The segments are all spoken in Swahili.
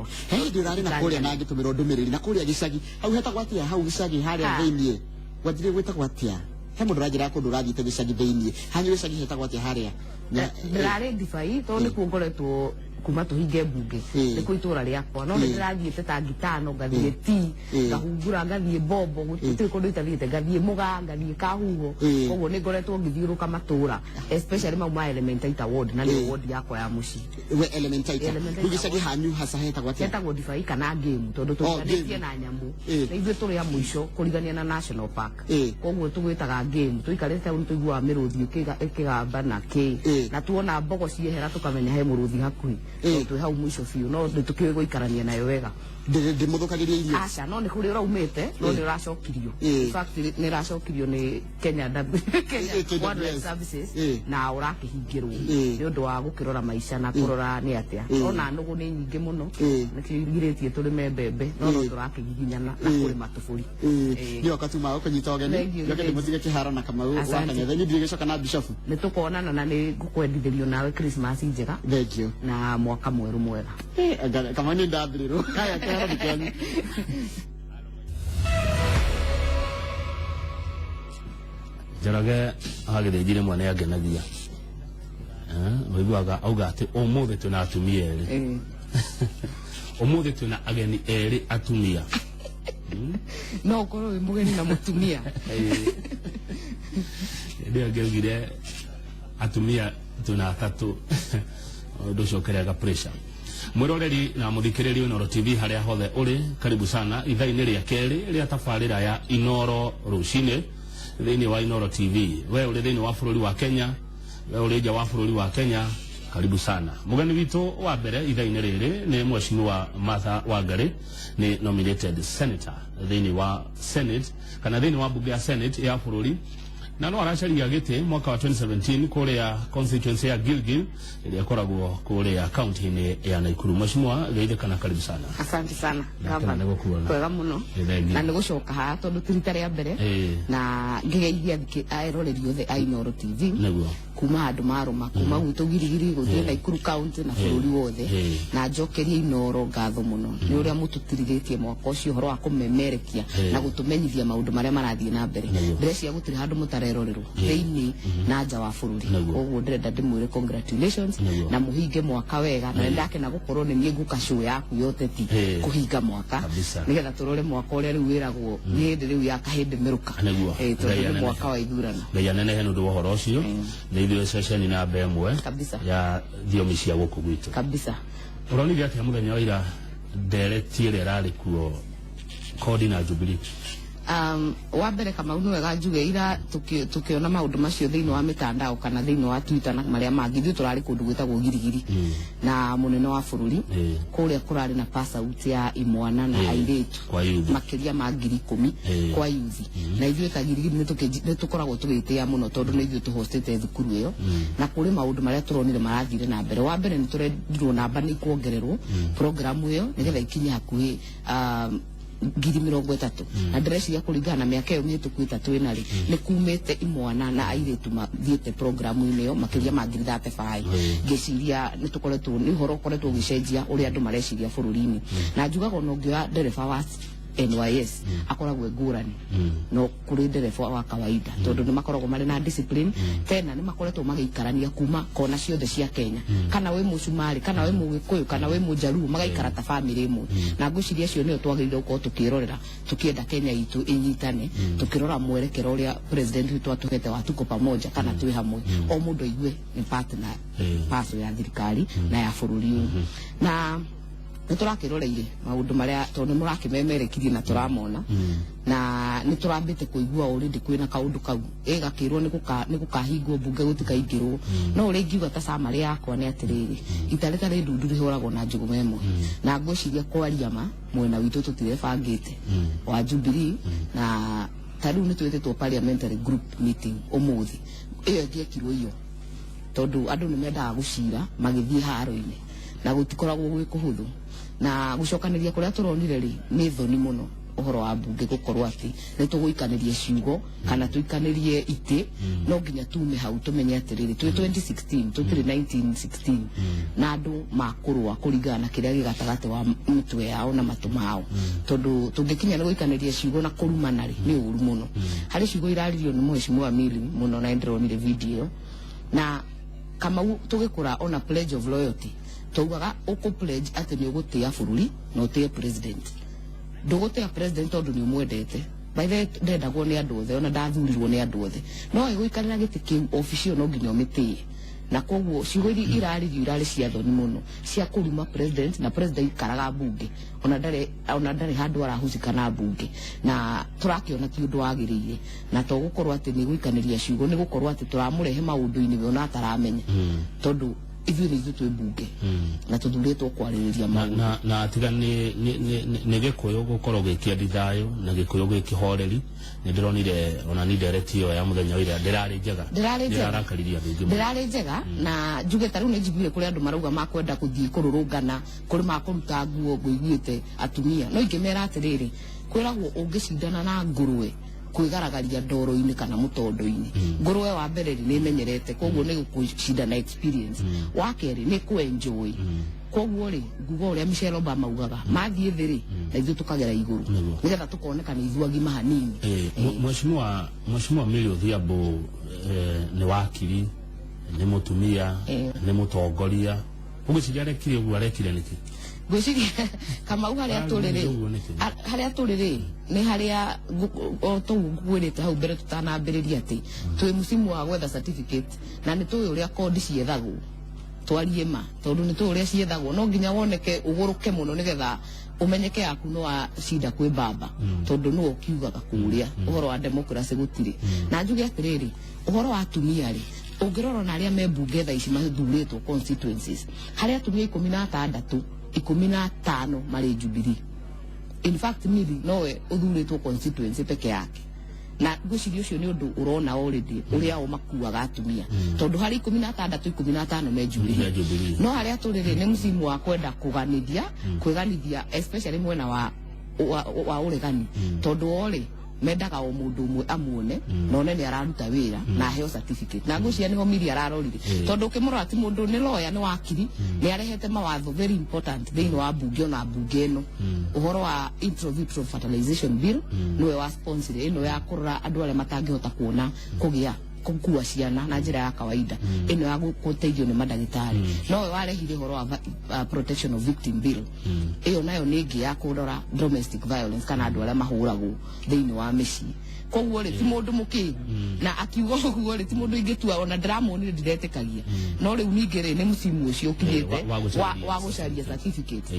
yakwa he ndirari na kuria na ngitumira ndumiriri na kuria gicagi hau hetagwo atia hau gicagi haria theinie gwathire gwitagwo atia he mundu ragira kundu rathite gicagi theinie hanyu gicagi hetagwo atia haria ndirari ndifai to ni kuongoretwo kuma tuhinge mbunge niko itura riakwa no ndirathiite ta ngitano ngathie ti ngahungura ngathie bombo gutiri kundu itathiite ngathie muga ngathie kahuho koguo ni ngoretwo ngithiuruka matura especially ma Elementaita ward na ni ward yakwa ya muci we Elementaita gicagi hanyu hasa hetagwo atia hetagwo ndifai kana game tondu tutandetie na nyamu na ithuĩ tũrĩ a mũico kũrigania na national park koguo tũgwĩtaga game tũikarĩte hau nĩtũiguaga mĩrũthi ĩkĩgamba na na tuona mbogo ciehera tũkamenya he mũrũthi hakuhĩ twĩ hau mũico biũ no nĩtũkĩũĩ gũikarania nayo wega ndimuthukagiria irio aca no nĩ kũrĩ ũraumĩte no nĩ ũracokirio in fact nĩ ũracokirio nĩ Kenya Wildlife Services na ũrakĩhingĩrwo nĩ ũndũ wa gũkĩrora maica na kũrora nĩ atĩa ona nũgũ nĩ nyingĩ mũno nĩkĩgirĩtie tũrĩme mbembe no tũrakĩgiginyana na kũrĩma tũbũri nĩ wakati ma ũkanyita ũgeni nĩoke ndĩmũtige kĩharo na Kamau wakanya theni ndirĩgĩcoka na Bishop nĩ tũkonana na nĩ ngũkwendithĩrio nawe Christmas njega thank you na mwaka mwerũ mwega Kamau nĩ ndathirĩrwo haya kĩharo nĩ kĩanyu Njoroge agĩthĩnjire mwana angenagia waiguaga auga atĩ ũmũthĩ twĩna atumia erĩ ũmũthĩ twĩna ageni erĩ atumia no ũkorwo wĩ mũgeni na mũtumia ndĩ angĩaugire atumia twĩna atatũ ũndũ ũcio ũkĩrehaga pressure mwiroreri na muthikĩrĩria Inoro TV harĩa hothe ũrĩ karibu sana ithaa-inĩ rĩa kerĩ rĩa tabarĩra ya Inoro rũcinĩ thĩinĩ wa Inoro TV we ũrĩ thĩinĩ wa bũrũri wa Kenya we ũrĩ nja wa bũrũri wa Kenya karibu sana mũgeni witũ wa mbere ithaa-inĩ rĩrĩ nĩ Mheshimiwa Martha Wangari nĩ nominated senator thĩinĩ wa Senate kana thĩinĩ wa bunge ya Senate ya bũrũri na no aracaria gĩtĩ mwaka wa 2017 kũrĩa constituency ya Gilgil ĩrĩa ĩkoragwo kũrĩa county-inĩ ya Nakuru. Mheshimiwa geithĩkana karibu sana. Asante sana gavana kwega mũno na nĩ gũcoka haha tondũ ti rita rĩa mbere na ngĩgeithia aeroreri othe a Inoro TV kuma handũ marũma kuma gwitũ Girigiri gũthiĩ Nakuru county na bũrũri wothe na njokerie Inoro ngatho mũno nĩ ũrĩa mũtũtirithĩtie mwaka ũcio ũhoro wa kũmemerekia na gũtũmenyithia maũndũ marĩa marathiĩ na mbere ndĩreciria gũtirĩ handũ mũtarerorerwo thĩinĩ na nja wa bũrũri koguo ndĩrenda ndĩmwĩre congratulations na mũhinge mwaka wega na ndakena gũkorwo nĩ niĩ nguka show yaku yote ti kũhinga mwaka nĩgetha tũrore mwaka ũrĩa rĩu wĩragwo nĩ hĩndĩ rĩu ya kahĩndĩ mĩrũka tondũ mwaka wa ithurano ngai anenehe nĩ ũndũ wa ũhoro ũcio nĩ ithuĩ ceceni namba ĩmwe ya thiomi cia gũkũ gwitũ kabisa ũronire atĩa mũthenya wa ira ndereti ĩrĩa ĩrarĩ kuo Kodi na Jubilee wa mbere Kamau nĩ wega njuge ira tukiona maũndũ macio thĩinĩ wa mitandao kana thĩinĩ wa Twitter na marĩa mangĩ ithuĩ tũrarĩ kũndũ gwĩtagwo Girigiri na mũnene wa bũrũri kũrĩa kũrarĩ na pass out ya imwana na airĩtu makĩria ma 10,000 kwa yuthi na ithuĩ ta Girigiri nĩ tũkoragwo tũgĩtĩa mũno tondũ nĩ ithuĩ tũhostete thukuru ĩyo na kũrĩ maũndũ marĩa tũronire marathire na mbere wa mbere nĩ tũrendirwo namba nĩ kuongererwo programu ĩyo nĩgetha ikinye hakuhĩ 30,000 na ndĩreciria kũringana na mĩaka ĩyo mĩhĩtũku ĩtatũ ĩna rĩ nĩ kumĩte imwana na airĩtu mathiĩte programu-inĩ ĩyo makĩria ma 35 ngĩciria nĩ tũkoretwo nĩ ũhoro ũkoretwo ũgĩcenjia ũrĩa andũ mareciria bũrũri-inĩ na njugaga ona ũngĩoya ndereba wa NYS akoragwo ngũrani no kũrĩ ndereba wa kawaida tondũ nĩ makoragwo marĩ na discipline tena nĩ makoretwo magĩikarania kuma kona ciothe cia Kenya kana wĩ mũcumari kana wĩ mũgĩkũyũ kana wĩ mũjaruo magaikara ta family ĩmwe na ngwĩciria acio nĩo twagĩrĩire gũkorwo tũkĩrorera tũkĩenda Kenya itũ ĩnyitane tũkĩrora mwerekero ũrĩa president witũ atũhete wa tuko pamoja kana twĩ hamwe o mũndũ aigue nĩ partner paso ya thirikari na ya bũrũri ũyũ na nĩ tũrakĩroreire maũndũ marĩa tondũ nĩ mũrakĩmemerekirie na tũramona na nĩ tũrambĩte kũigua already kwĩna kaũndũ kau ĩgakĩrwo nĩ gũkahingwo mbunge gũtikaingĩrwo no ũrĩa ingiuga ta summary yakwa nĩ atĩrĩrĩ ita rĩtarĩ ndundu rĩhũragwo na njũgũma ĩmwe na ngwĩciria kwaria ma mwena witũ tũtirebangĩte wa Jubilee na tarĩu nĩ twĩtĩtwo parliamentary group meeting ũmũthĩ ĩyo ĩngĩekirwo iyo tondũ andũ nĩ mendaga gũcira magĩthiĩ haro-inĩ na gũtikoragwo gwĩ kũhũthũ na gũcokanĩria kũrĩa tũronire rĩ nĩ thoni mũno uhoro wa bunge gukorwo ati ni tuguikanirie ciugo kana tuikanirie ite no nginya tume hau tumenye atiriri twi 2016 tutiri 1916 na andu makurwa kuringana kiria gigatagate wa mutwe yao na matu mao tondu tungikinya ni guikanirie ciugo na kurumana ri ni uru muno hari ciugo iraririo ni mheshimiwa Mili muno na ndronire video na kama tugikura on a pledge of loyalty tugaga uko pledge ati ni ugutia bururi no utie president ndugutia president tondu ni umwendete by the ndendagwo ni andu othe ona ndathurirwo ni andu othe no iguikarira giti kiu office no nginya umitie na koguo ciugo iraririo irari cia thoni muno cia kuruma president na president karaga bunge ona ndari handu arahusika na bunge na turakiona ti undu wagiriire na to gukorwo ati ni guikaniria ciugo ni gukorwo ati turamurehe maundu-ini we ona ataramenya tondu ithuĩ nĩ ithuĩ twĩ mbunge na tũthurĩtwo kwarĩrĩria maũndũ na atiga nĩ gĩkũyũ gũkorwo gĩkĩendi thayũ na gĩkũyũ gĩkĩhoreri nĩ ndĩronire ona ni ndereti ĩyo ya mũthenya ũrĩa ndĩrarĩ njega ndĩrarakaririe andũ aingĩ ndĩrarĩ njega na njuge ta rĩu nĩ njiguire kũrĩ andũ marauga makwenda gũthiĩ kũrũrũngana kũrĩ makũruta nguo ngũiguĩte atumia no ingĩmera atĩrĩrĩ kwĩragwo ũngĩcindana na ngũrwe kwigaragaria ndoro-ini kana mutondo-ini ngũrwe wa mbere ni menyerete koguo ni gũcinda na experience wa keri ni ku enjoy koguo ri ngugo uria Michelle Obama ugaga mathie thiri na ithu tukagera iguru nigetha tukonekana ithuagi mahanini mheshimiwa Mili Odhiambo ni wakiri ni mutumia ni mutongoria ugiciria arekire uguo arekire niki gwiciria kama haria turiri ni haria tugwirite hau mbere tutanambiriria ati twi musimu wa gwetha certificate na ni tuwi uria kodi ciethagwo twarie ma tondu ni tuwi uria ciethagwo no nginya woneke uguruke muno nigetha umenyeke yaku no wa cinda kwi baba tondu no ukiugaga kuria uhoro wa democracy gutiri na njuge atiriri uhoro wa atumia ri ungirora na aria me bunge tha ici mathuritwo constituencies haria atumia 15 mari Jubilee in fact Mili nowe uthuritwo constituency peke yake na gwiciria ucio ni undu urona already uria o makuaga atumia tondu hari 15 me Jubilee no haria turiri ni msimu wa kwenda kwiganithia especially mwena wa uregani tondu ori mendaga o mundu umwe amuone none ni araruta wira na heo certificate na ngucia niho Mili ararorire tondu kimurora ati mundu ni lawyer ni wakiri ni arehete mawatho very important thiini wa bunge na bunge no uhoro wa intro vitro fertilization bill niwe wa sponsor ino ya kurora andu aria matangihota kuona kugia kukua ciana na njira ya kawaida ino ya guteithio ni madagitari no we warehire horo wa protection of victim bill iyo nayo ni ngi ya kurora domestic violence kana andu aria mahuragwo thiini wa micii koguo ri ti mundu mukigu na akiuga koguo ri ti mundu ingitua ona ndiramuonire ndiretikagia no riu ningiri ni musimu ucio ukinyite wa gucaria certificate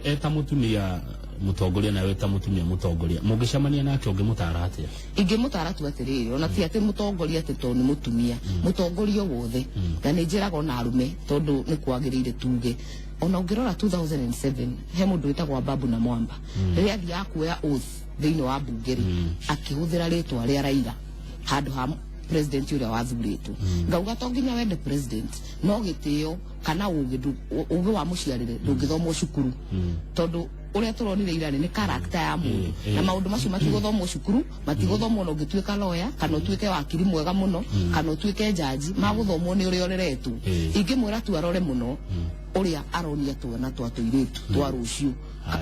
eta mutumia mutongoria na weta mutumia mutongoria mungicamania nake ungimutara atia ingimutara tu atiriri ona ti ati mutongoria ati to ni mutumia mutongoria wothe na ni njiraga ona arume tondu ni kwagirire tuge ona ungirora 2007 he mundu witagwa Babu na Mwamba riria athia kuoya oath thiini wa bungeri akihuthira ritwa ria Raila handu ha president uria wathuritwo ngauga to nginya wende president no gitio kana ugi wa muciarire ndungithomwo cukuru tondu uria turonire irani ni character ya mundu na maundu macio matiguthomwo cukuru matiguthomwo no gituika lawyer kana utuike wakiri mwega muno kana utuike jaji maguthomwo ni uria oreretwo ingimwira tu arore muno uria aronia twana twa tuiritu twa rucio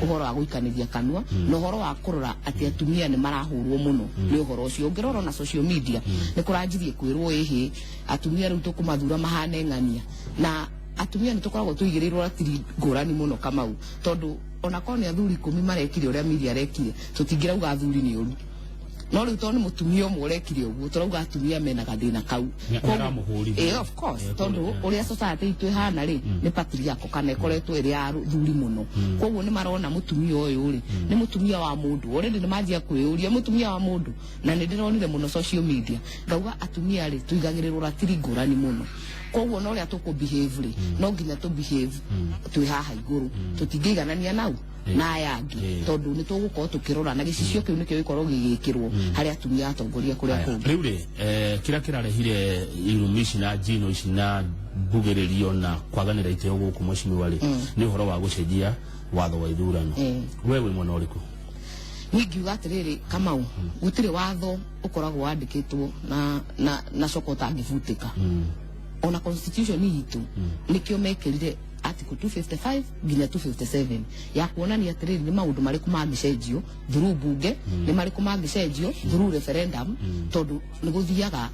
uhoro wa guikanithia kanua no uhoro wa kurora ati atumia ni marahurwo muno ni uhoro ucio ngirora na social media ni kuranjirie kwirwo ihi atumia riu tukumathura mahane ng'ania na atumia ni tukoragwo tuigirirwo atiri ngurani muno Kamau tondu ona kone athuri 10 marekire uria Mili arekire tutingirauga athuri ni uru no riu tondu mutumia umwe urekire uguo turauga atumia mena gathina kau of course tondu uria society itu ihana ri ni patriarchal kana ikoretwo iri ya thuri muno koguo ni marona mutumia uyu ri ni mutumia wa mundu already ni manjia kwiuria mutumia wa mundu na ni ndironire muno social media ngauga atumia ri tuigagirirwo ratiri ngurani muno koguo no ria tuku behave ri no nginya tu behave twi haha iguru tutingiganania nau na yangi tondu ni tugukorwo tukirora na gicicio kiu nikio gikorwo gigikirwo hari atumia atongoria kuria kungi riu ri kira kirarehire irumici na njino ici na mbugiririo na kwaganira iteo guku mheshimiwa ri ni uhoro wa gucenjia watho wa ithurano wewe mwana uriku wingiuga atiriri Kamau gutire watho ukoragwo wandikitwo na coko utangibutĩka ona constitution itu nikio mekirire article 255 nginya 257 ya kuonania atiriri ni maundu mariku mangicenjio through bunge ni mariku mangicenjio through referendum tondu ni guthiaga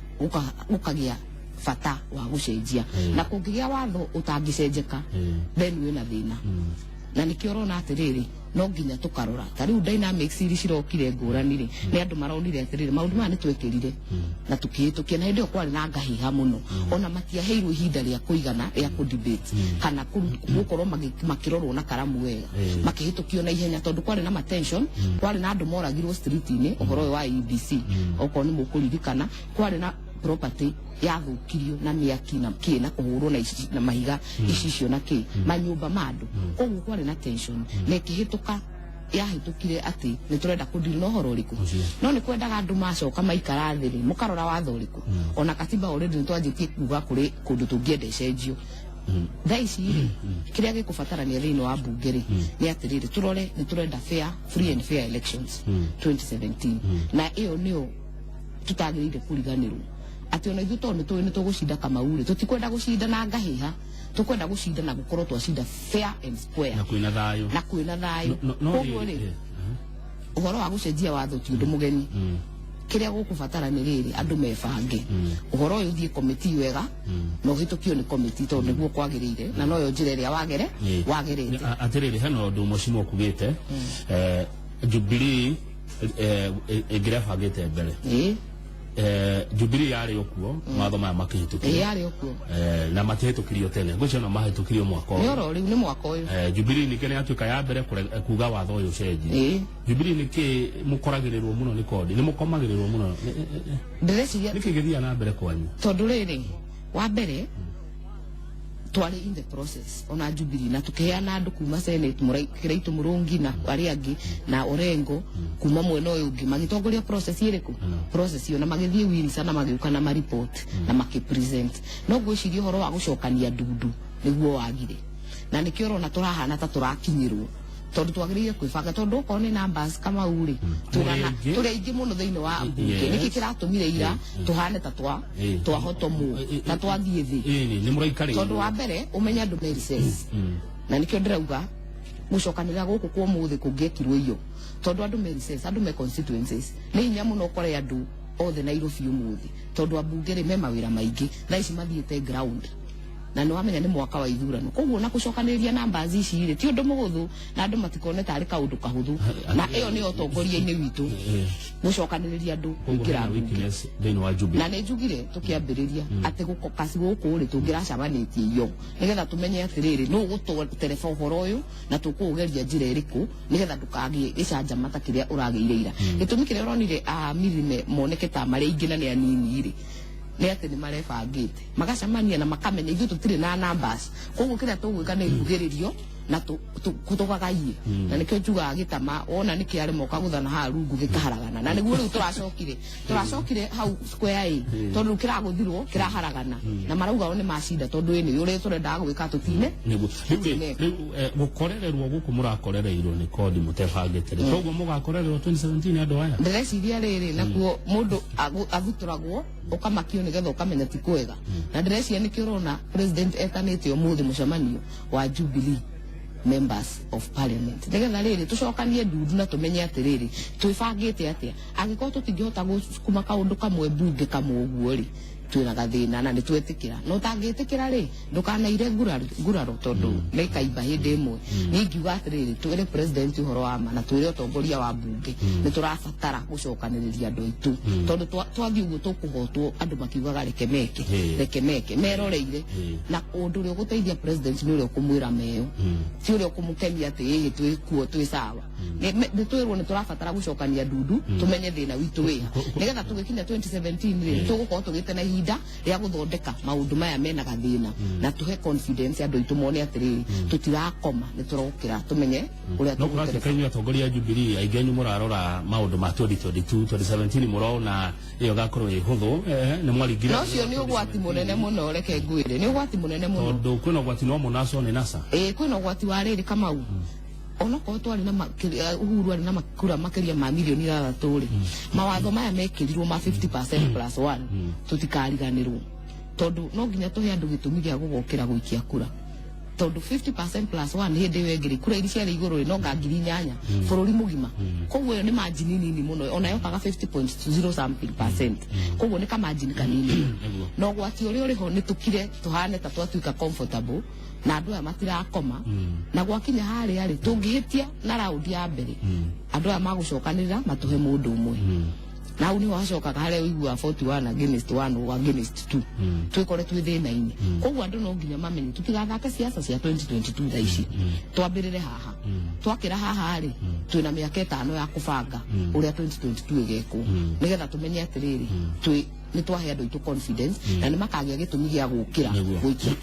ukagia fata wa gucenjia na kungigia watho utangicenjeka then wina thina na nikio rona atiriri no nginya tukarora tari dynamics iri cirokire ngurani ni andu maronire atiriri maundu ma ni twekirire na tukihitukia na hindi kwari na ngahiha muno ona matiaheirwo ihinda ria kuigana ria ku debate kana gukorwo makirorwo na karamu wega makihitukio na ihenya tondu kwari na tension kwari na andu moragirwo street ini uhoro wa EBC oko ni mukuririkana kwari na property yathukirio na miaki na kina kuhurwo na mahiga icicio na ki manyumba mandu koguo kwari na tension nekihituka yahitukire ati ni turenda kudili no horo riku no ni kwendaga andu macoka maikara thiri mukarora watho riku ona katiba already nitwanjitie kuga kuri kundu tungiende cenjio daisi kiria gikubatarania thiini wa bunge ri ni atiriri turore ni turenda fair free and fair elections 2017 na iyo niyo tutagirire kuriganirwo ati ona ithu tondu ni tugucinda Kamau tutikwenda gucinda na ngahiha tukwenda gucinda na gukorwo twacinda fair and square na kwina thayo koguo ri uhoro wa gucenjia watho ti undu mugeni kiria gukubatara ni riri andu mebange uhoro uyu thie committee wega no hitukio ni committee tondu niguo kwagirire na no yo njira iria wagerete atiriri hano undu mucimo kugite Jubilee igirabangite mbere Jubilee yari okuo matho maya makihitukirio yari okuo na matihitukirio tene gucio na mahitukirio mwaka uyu yoro riu ni mwaka uyu Jubilee ni kene atuika ya mbere kuga watho uyu cenji Jubilee ni ki mukoragirirwo muno ni kodi ni mukomagirirwo muno ndireciria ni kigithia na mbere kwanyu tondu riri wa mbere twari in the process ona Jubilee na tukiheana andu kuma Senate Kiraitu Murungi na aria angi na Orengo kuma mwena uyu ungi magitongoria process iriku process yo na magithie wiri sana magiuka na report na makipresent no gwiciria horo wa gucokania ndudu niguo wagire na nikio rona turahana ta turakinyirwo tondu twagirire kwibanga tondu uko ni numbers kama uri turi ingi muno thiini wa bunge niki kiratumire ira tuhane ta twahotomu ta twathie thi ni muraikari tondu wa mbere umenya andu meri says na nikio ndirauga mucokanira guku kwa muthi kungiekirwo iyo tondu andu meri says andu me constituencies ni hinya muno ukore andu othe Nairobi umuthi tondu abunge ri me mawira maingi na ici mathiete ground na no amenya ni mwaka wa ithurano koguo na gucokaniria numbers ici ri ti undu muguthu na andu matikone tari kaundu kahuthu na iyo ni utongoria-ini witu gucokaniria andu kuingira thiini wa Jubilee na ni njugire tukiambiriria ati kasi guku ri tungiracamanitie iyo nigetha tumenye atiriri no gutereba uhoro uyu na tukugeria njira iriku nigetha ndukagie gicanjamata kiria urageire ira gitumi kiria uronire mirime moneke ta mari ingi na ni anini ri ni ati ni marebangite magacamania na makamenya ithu tutire na numbers koguo kiria tugwika ni rugiririo na kutogagaie na nikio njuga gitama ona niki ari moka guthana ha rungu gikaharagana na niguo riu turacokire hau square tondu kiraguthirwo kiraharagana na marauga ni macinda tondu ini uri turenda gwika tutine gukorererwo guku murakorereirwo ni kodi mutebangite koguo mugakorererwo 2017 andu aya ndireciria riri nakuo mundu athuturagwo ukamakio nigetha ukamenya ti kwega na ndireciria nikio rona president etanite umuthi mucemanio wa Jubilee members of parliament nigetha riri tucokanie ndudu na tumenye atiriri twibangite atia angikorwo tutingihota kuma kaundu kamwe bunge kamwe uguo ri twina gathina na ni twetikira no tangitikira ri ndukanaire nguraro tondu ni kaimba hindi imwe ni ngiuga atiriri twire president uhoro wa ma na twire utongoria wa bunge ni turabatara gucokaniriria andu itu tondu twathii uguo tukuhotwo andu makiugaga reke meke meroreire na undu uri uguteithia president ni uri ukumwira meyo ti uri ukumukemia ati twikuo twi sawa ni twirwo ni turabatara gucokania ndudu tumenye thina witu wiha nigetha tugikinya 2017 ri tugukorwo tugite na ihinda ria guthondeka maundu maya mena gathina na tuhe confidence andu itu mone atiriri tutirakoma ni turokira tumenye uria tuguterekanya atongoria Jubilee aigenyu murarora maundu ma 2022 2017 murona iyo gakorwo ihuthu ni mwarigira no cio ni ugwati munene muno reke ngwire ni ugwati munene muno tondu kwina ugwati no munaso ni nasa kwina ugwati wa riri Kamau onoko twari na Uhuru ari na makura makeria ma milioni 3 mawatho maya mekirirwo ma 50% plus 1 tutikariganirwo tondu no nginya tuhe andu gitumi gia gugokera guikia kura tondu 50% plus 1 hindi wengiri kura iri ciari iguru no ngangiri 8 bururi mugima koguo ni margin nini muno ona yokaga 50.0 something %. Koguo ni ka margin kanini no gwati uri uriho ni tukire tuhane ta twatuika comfortable na andu aya matirakoma na gwakinya hari ari tungihitia na raundi ya mbere andu aya magucokanirira matuhe mundu umwe na uni wacokaga haria uigua 41 against 1 against 2 twikore twi thina-ini koguo andu no nginya mamenye tutigathake siasa cia 2022 thaici twambirire haha twakira haha ari twina miaka 5 ya kubanga uria 2022 igekwo nigetha tumenye atiriri twi ni twahe andu itu confidence na ni makagia gitumi gia gukira gwikia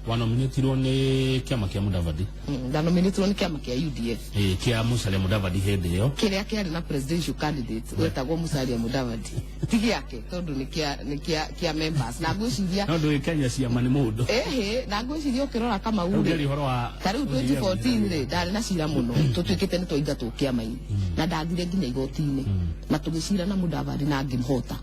wanominatirwo ni kiama kia Mudavadi ndanominatirwo ni kiama kia UDF kia Musalia Mudavadi hindi iyo kiria kiari na presidential candidate wetagwo Musalia Mudavadi tigi yake tondu ni kia members na ngwiciria no ndu Kenya ciama ni mundu na ngwiciria ukirora kama uri tariu 2014 ri ndari na cira muno tutwikite ni twaingatwo kiama-ini na ndathire nginya igoti-ini na tugicira na Mudavadi na ngimhota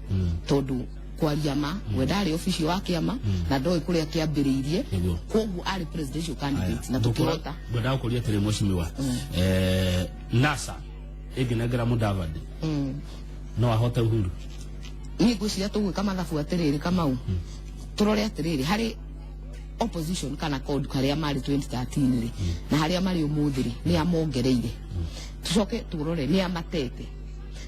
tondu kwaria ma we ndari ofisi wa kiama na ndoi kuria kiambiriirie koguo ari presidential candidate na tukihota gwenda kuria tiri mweshimiwa NASA iginegera Mudavadi no ahote Uhuru ni ngwiciria tugwika mathabu atiriri Kamau turore atiriri hari opposition kana code karia mari 2013 ri na haria mari umuthi ri ni amongereire tucoke turore ni amatete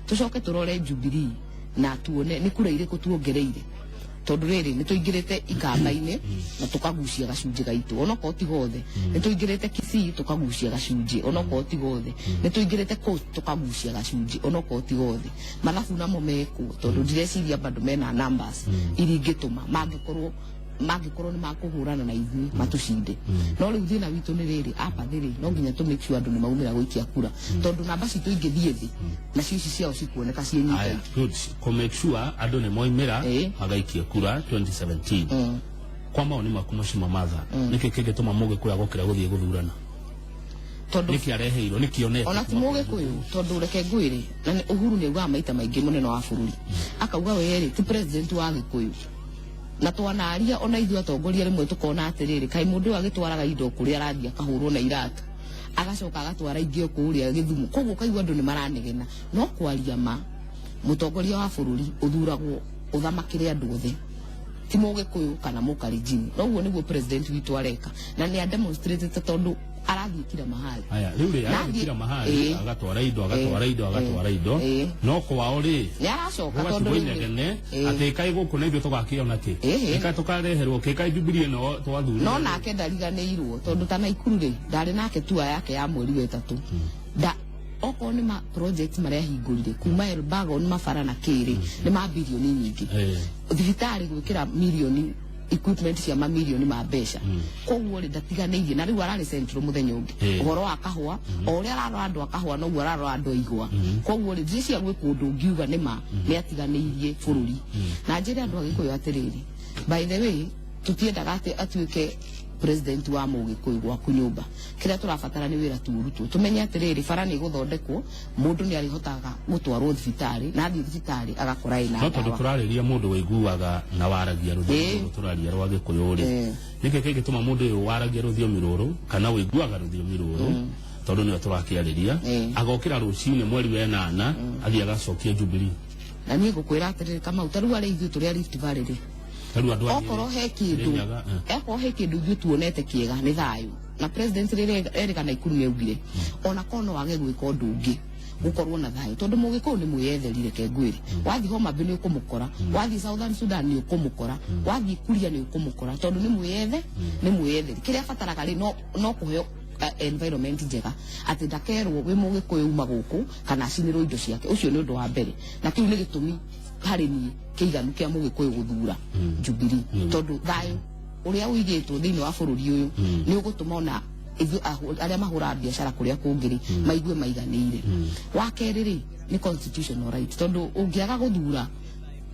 tucoke turore Jubilee na tuone ni kura ire kutuongereire tondu riri ni tuingirite ikamba-ini na tukagucia gacunji gaitu onoko tigothe ni tuingirite Kisii tukagucia gacunji onoko tigothe ni tuingirite Coast tukagucia gacunji onoko tigothe mathabu namo meku tondu direciria bandu mena numbers iri ngituma mangikorwo ni makuhurana na ithui matucinde no riu thina witu ni riri apathiri no nginya tu make sure andu ni maumira gwikia kura tondu namba citu ingithie thi na cici ciao cikuoneka cinyita good ko make sure andu ni moimira magaikia kura 2017 kwa maoni maku Mheshimiwa Martha niki kingituma muge kuya gukira guthie guthurana tondu niki areheirwo niki onete ona ti muge kuyu tondu reke ngwire na Uhuru ni uga maita maingi munene wa bururi akauga weri ti president wa Gikuyu na twanaria ona ithu atongoria rimwe tukona atiriri kai mundu agitwaraga indo kuria arathia kahurwo na irata agacoka agatwara ingio kuria Githumu koguo kaigua andu ni maranegena no kwaria ma mutongoria wa bururi uthuragwo uthamakire andu othe ti Mugikuyu kana Mukalenjin noguo niguo president witu areka na ni a demonstrate tondu arathie kila mahali riu ri arathie kila mahali agatwara indo no kwao ri ni aracoka tondu inegene ati kai guku na indo tugakiona ki ika tukareherwo ki kai Jubilee no twathura no nake ndariganirwo tondu ta Naikuru ri ndari nake tua yake ya mweri wetatu da oko ni ma project maria hingurire kuma Elbago ni mabara na kiri ni ma bilioni nyingi thibitari gwikira milioni equipment cia mamilioni ma mbeca koguo ri ndatiganeirie na riu arari central muthenya ungi uhoro wa kahua o ria ararora andu akahua no ararora andu aigwa koguo ri ndicia gwi kundu ngiuga ni ma ni atiganeirie bururi na njire andu agikuyu atiriri by the way tutiendaga atuike president wa Mugikuyu gwaku nyumba kiria turabatara ni wira turutu tumenye atiriri bara ni guthondekwo mundu ni arihotaga gutwarwo thibitari na thibitari agakora ina no tondu turariria mundu waiguaga na waragia ruthumu turaria rwa Gikuyu ri niki kingituma mundu uyu waragia ruthumu ruru kana waiguaga ruthumu ruru tondu ni turakiariria agokira rucini mweri wa 8 athia agacokia Jubilee na ni gukwira atiriri kama utaru ari ithu turi Rift Valley ri okoro he kindu ithu tuonete kiega ni thayu na president riri erika Naikuru ni augire ona kono wage gwika undu ungi gukorwo na thayu tondu Mugikuyu ni mwiyetherire ke ngwiri wathi Homa Bay ni ukumukora wathi Southern Sudan ni ukumukora wathi Kuria ni ukumukora tondu ni mwiyetheri kiria fataraga ri no kuheo environment njega ati ndakerwo wi Mugikuyu uma guku kana acinirwo indo ciake ucio ni undu wa mbere na kiu ni gitumi hari ni kiiganu kia Mugikuyu guthura Jubilee tondu thayu uria uigitwo thiini wa bururi uyu ni ugutuma ona ithu aria mahura biashara kuria kungiri maigue maiganire wa keriri ni constitutional right tondu ungiaga guthura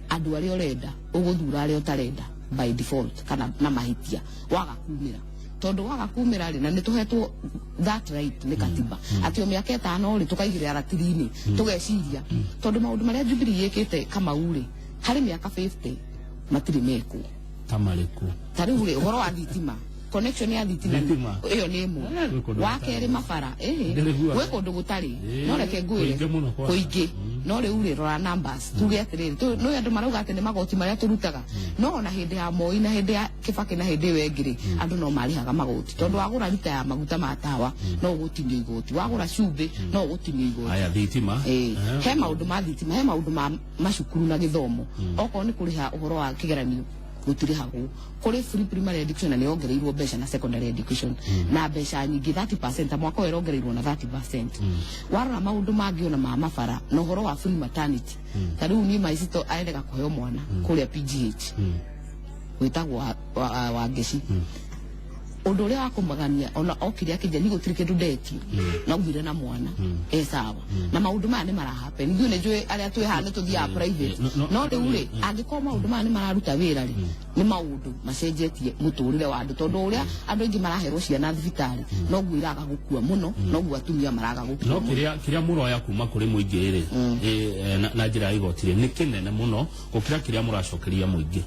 andu aria urenda uguthura aria utarenda by default kana na mahitia waga kumira tondu waga kumira ri na nituhetwo that right ni katiba ati o miaka 5 ri tukaigirira ratiri-ini tugeciria tondu maundu maria Jubilee yekite Kamau ri hari miaka 50 matiri meko tamariku tari uri uhoro wa thitima connection ya thitima iyo ni mu wakeri mabara gwe kundu gutari no reke ngwire kuingi no riu ri rora numbers tuge atiriri no andu marauga ati ni magoti maria turutaga no na hindi ya Moi na hindi ya Kibaki na hindi wengiri andu no marihaga magoti tondu wagura lita ya maguta ma tawa no gutinio igoti wagura cumbi no gutinio igoti aya thitima he maundu ma thitima he maundu ma macukuru na githomo oko ni kuriha uhoro wa kigeranio gutiri hagu kuri free primary education na niongereirwo mbeca na secondary education na mbeca nyingi 30% mwaka werongereirwo na 30% warora maundu mangi ona ma mabara no horo wa free maternity tariu ni maicito aendega kuheo mwana kuria PGH witagwo wa Ngeci undu uria wakumagania ona okiria kija ni gutiri kindu ndetio na ugire na mwana sawa na maundu maya ni marahape ngiu ne njui aria twi hana tuthia private no riu ri angikoma maundu maya ni mararuta wira ri ni maundu macenjetie muturire wa andu tondu uria andu ingi maraherwo ciana thibitari no gwiraga gukua muno no gwa atumia maraga gukua no kiria muroya kuma kuri muingi ri na njira ya igoti ni kinene muno gukira kiria muracokeria muingi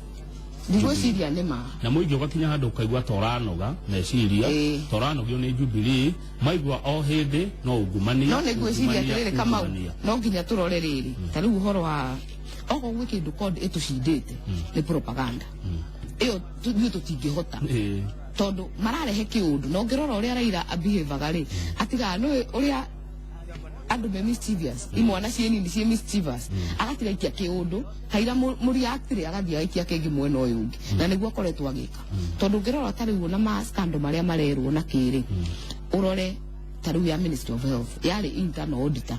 Digweciria nima na muingi ugakinya handu ukaigua toranoga meciria toranogio ni Jubilee maigua o hindi no ungumania no negweciria atiriri Kamau no nginya turore riri tariu uhoro wa oko gwe kindu code etucindite ni propaganda iyo tu tutingihota tondu mararehe kiundu no ngirora uria Raila abehaviaga ri atiga no uria andu me mischievous imwana cieni ni cie mischievous agatiga ikia kiundu kaira muri actire agathia ikia kingi mwena uyu ungi na niguo akoretwo agika tondu ngirora tari wona ma scandal maria marerwo na kiri urore tariu ya Ministry of Health yari internal auditor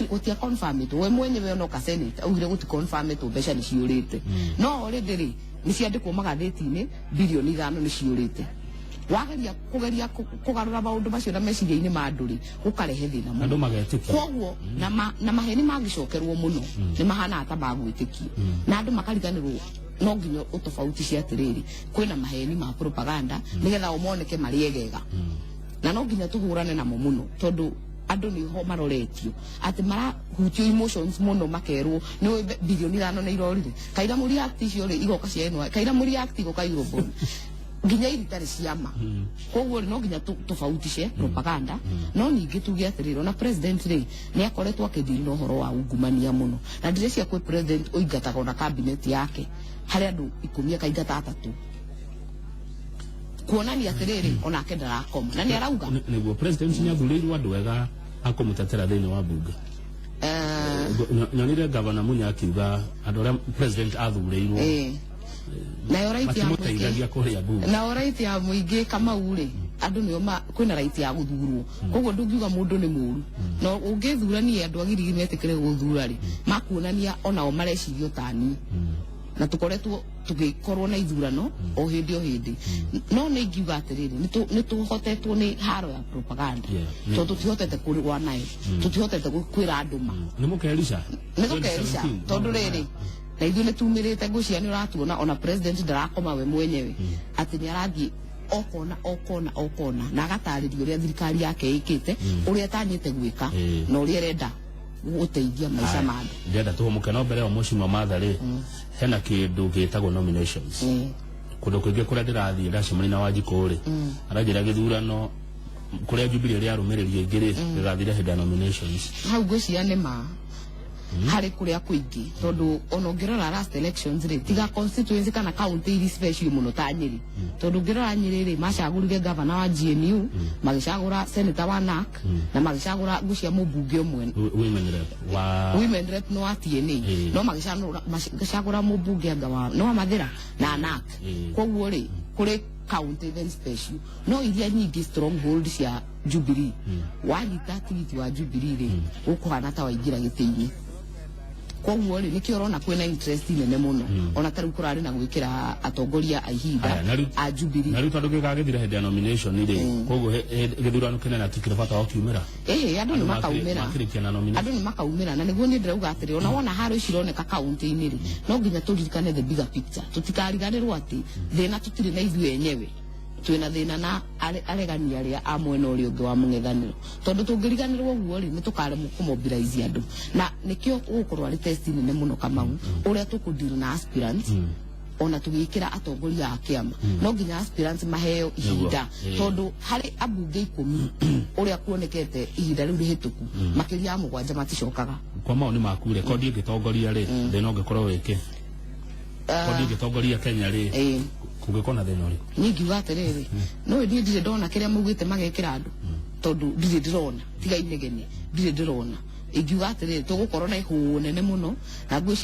gutia confirm it we mwenyewe no ka senate ugire guti confirm it mbeca ni ciurite no already ri ni ciandikwo magatheti-ini bilioni 5 ni ciurite wageria kugarura maundu macio na meciria-ini ma andu ri gukarehe thina andu magetikia koguo na maheni magicokerwo muno ni mahana ata magwitikio na andu makariganirwo no nginya utofauti cia atiriri kwina maheni ma propaganda nigetha umoneke mariegega na no nginya tuhurane namo muno tondu andu ni ho maroretio ati mara hutio emotions muno makerwo ni bilioni 5 na irorire kaira muri act icio ri igoka cia eno kaira muri act igoka Eurobond nginya iritari ciama koguo no nginya tofautishe propaganda no ningi tuge atiriro na president ri ni akoretwo akithiri no horo wa ungumania muno na ndirecia kwi president oigataga na cabinet yake hari andu 10 kaingata 3 kuonania atiriri ona akendara akoma na ni arauga niguo president ni athurirwo andu wega akomutetera thini wa bunge nyonire governor Munya akiuga andu aria president athurirwo na right ya muteithagia kuria bunge na right ya muingi Kamau ri andu nio kwina right ya guthurwo koguo ndungiuga mundu ni muru no ungithurania andu agirigi metikire guthura ri makuonania ona o marecirio tani na tukoretwo tugikorwo na ithurano o hindi no ni ngiuga atiriri ni tuhotetwo ni haro ya propaganda to tutihotete kurwa nayo tutihotete kwira andu ma ni mukerisha tondu riri na ithu ni tumirite ngucia ni uratuona ona president ndarakoma we mwenyewe ati ni arathie okona na agataririo uria thirikari yake ikite uria tanyite gwika na uria renda guteithia maica ma andu ndenda tuhumuke no mbere o mucimo mathari hena kindu gitagwo nominations kundu kwingi kuria ndirathie ndacemani na Wanjiku ri aranjira githurano kuria Jubilee ri arumiririe ingiri rirathire henda nominations hau ngucia ni ma hari kuria kuingi tondu ono ngirora last elections ri tiga constituency kana county iri special muno ta Nyeri tondu ngirora Nyeri ri macagurire governor wa GNU magicagura senator wa NARC na magicagura ngucia mubunge umwe women rep no atieni no magicagura mubunge anga no Mathira na NARC koguo ri kuri county then special no iria nyingi stronghold cia Jubilee wanyita tigiti wa Jubilee ri ukuhana ta waingira giti-ini koguo ri nikio rona kwina interest nene muno ona tari kurari na gwikira atongoria aihinda a Jubilee na ritu andu gagithira hende nomination ri koguo githurano kinene atikire bata wa kiumira andu ni makaumira na niguo ni ndirauga atiri ona wona haro icironeka county-ini ri no nginya turirikane the bigger picture tutikariganirwo ati thina tutiri na ithu enyewe twina thina na aregani aria a mwena uria ungi wa mung'ethaniro tondu tungiriganirwo uguo ri nitukaremwo kumobilize andu na nikio gukorwo ari test nene muno Kamau uria tukudil na aspirants ona tugikira atongoria a kiama no nginya aspirants maheo ihinda tondu hari abunge 10 uria kuonekete ihinda riu rihituku makiria mugwanja maticokaga kwa maoni maku rekodi ingitongoria ri thina ungikorwo wiki kodi ingitongoria Kenya ri kungikona thina uri ningiuga atiriri no ndire ndona kiria mugite magekira andu tondu ndire ndirona tiga inegene ndire ndirona ingiuga atiriri tugukorwo na ihu nene muno na